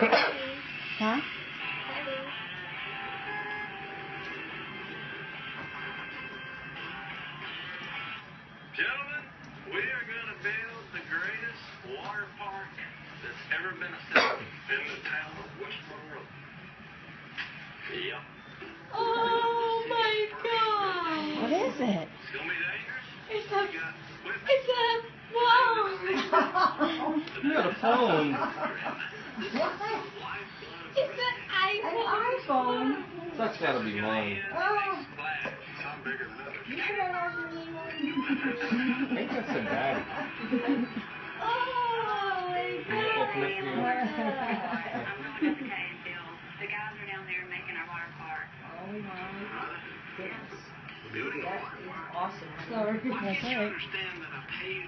Huh? Gentlemen, we are going to build the greatest water park that's ever been established in the town of West Monroe. Yep. Oh my God! What is it? It's going to be dangerous. It's a phone. You got a phone. It's an iPhone. That's got to be mine. Some bigger than others. I think that's a daddy. Oh my Can you open it here? I'm going to have to pay Bill. The guys are down there making our water park. Oh my goodness. Beautiful. That is awesome. Sorry. Why can't you understand that I pay you to